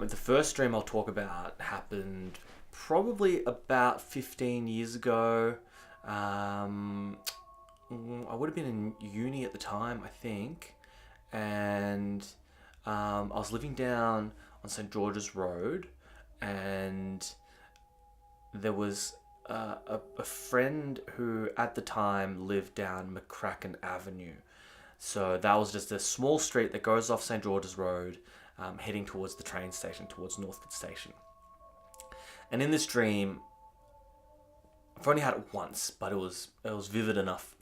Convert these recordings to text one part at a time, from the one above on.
the first dream I'll talk about happened probably about 15 years ago. Um, I would have been in uni at the time, I think, and I was living down on St George's Road, and there was a friend who at the time lived down McCracken Avenue. So that was just a small street that goes off St George's Road, heading towards the train station, towards Northcote Station. And in this dream, I've only had it once, but it was vivid enough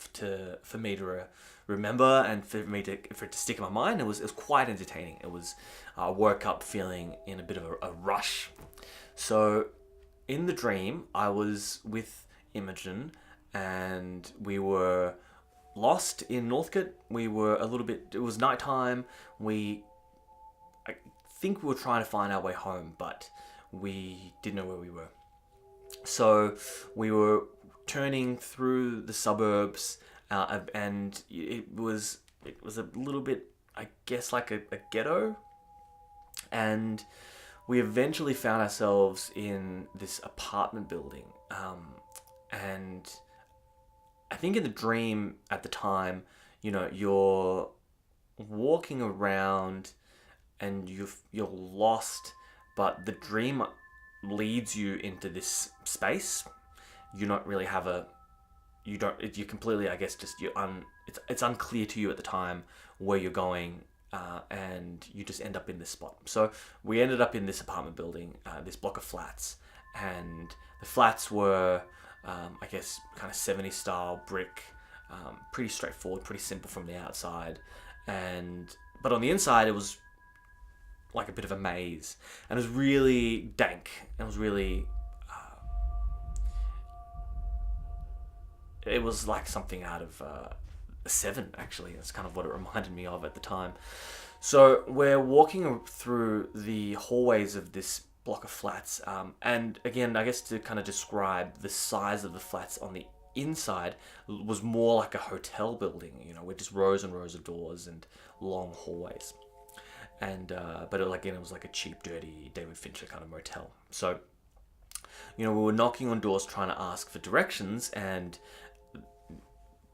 for me to remember and for it to stick in my mind. It was quite entertaining. I woke up feeling in a bit of a rush. So in the dream, I was with Imogen, and we were lost in Northcote. We were a little bit. It was nighttime. I think we were trying to find our way home, but we didn't know where we were. So we were turning through the suburbs, and it was a little bit, I guess, like a ghetto. And we eventually found ourselves in this apartment building. And I think in the dream at the time, you're walking around and you're lost, but the dream leads you into this space. You don't really have you completely, I guess, it's unclear to you at the time where you're going, and you just end up in this spot. So we ended up in this apartment building, this block of flats, and the flats were, I guess, kind of 70s style brick, pretty straightforward, pretty simple from the outside, but on the inside it was like a bit of a maze, and it was really dank, and it was really it was like something out of Seven, actually. That's kind of what it reminded me of at the time. So we're walking through the hallways of this block of flats, and again, I guess to kind of describe the size of the flats on the inside, was more like a hotel building, with just rows and rows of doors and long hallways. And but again, it was like a cheap, dirty David Fincher kind of motel. So, we were knocking on doors trying to ask for directions, and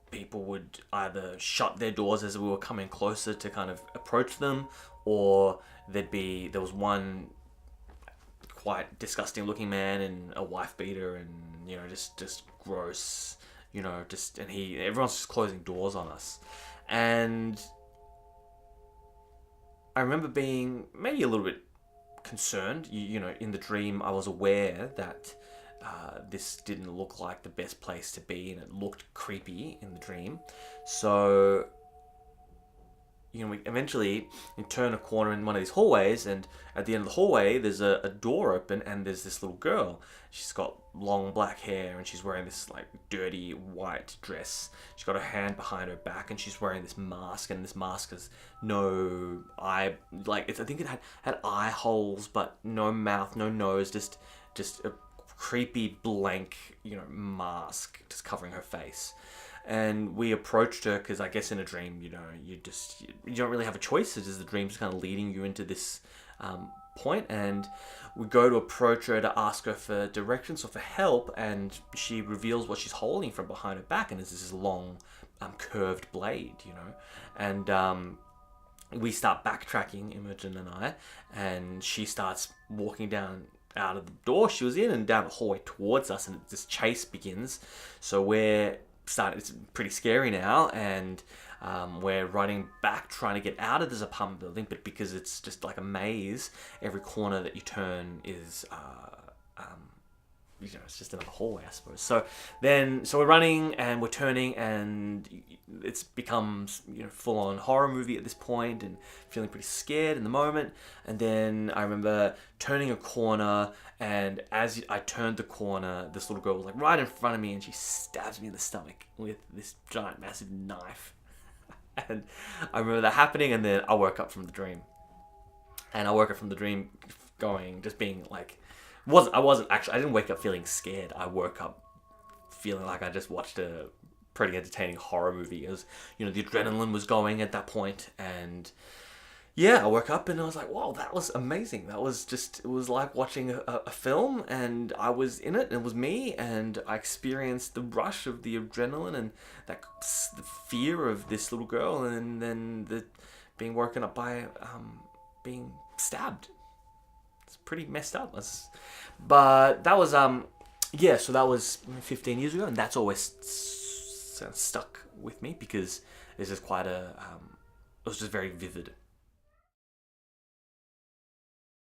people would either shut their doors as we were coming closer to kind of approach them, or there was one quite disgusting looking man in a wife beater, and just gross, and everyone's just closing doors on us. And I remember being maybe a little bit concerned. In the dream, I was aware that this didn't look like the best place to be, and it looked creepy in the dream. So, we eventually turn a corner in one of these hallways, and at the end of the hallway, there's a door open, and there's this little girl. She's got long black hair, and she's wearing this like dirty white dress. She's got her hand behind her back, and she's wearing this mask, and this mask has no eye, I think it had eye holes, but no mouth, no nose, just a creepy blank, mask just covering her face. And we approached her because I guess in a dream, you don't really have a choice. It is the dream just kind of leading you into this point, and we go to approach her to ask her for directions or for help, and she reveals what she's holding from behind her back, and it's this long, curved blade, and we start backtracking, Imogen and I, and she starts walking down out of the door she was in and down the hallway towards us, and this chase begins. So it's pretty scary now, and we're running back trying to get out of this apartment building, but because it's just like a maze, every corner that you turn is it's just another hallway, I suppose. So we're running and we're turning, and it becomes full on horror movie at this point, and feeling pretty scared in the moment. And then I remember turning a corner, and as I turned the corner, this little girl was like right in front of me, and she stabs me in the stomach with this giant, massive knife. And I remember that happening, and then I woke up from the dream. And I woke up from the dream just being like, I didn't wake up feeling scared. I woke up feeling like I just watched a pretty entertaining horror movie. It was, the adrenaline was going at that point, and yeah, I woke up and I was like, "Wow, that was amazing! That was just it was like watching a film, and I was in it, and it was me, and I experienced the rush of the adrenaline and the fear of this little girl, and then the being woken up by being stabbed. It's pretty messed up. But that was yeah, so that was 15 years ago, and that's always stuck with me because this is quite a it was just very vivid.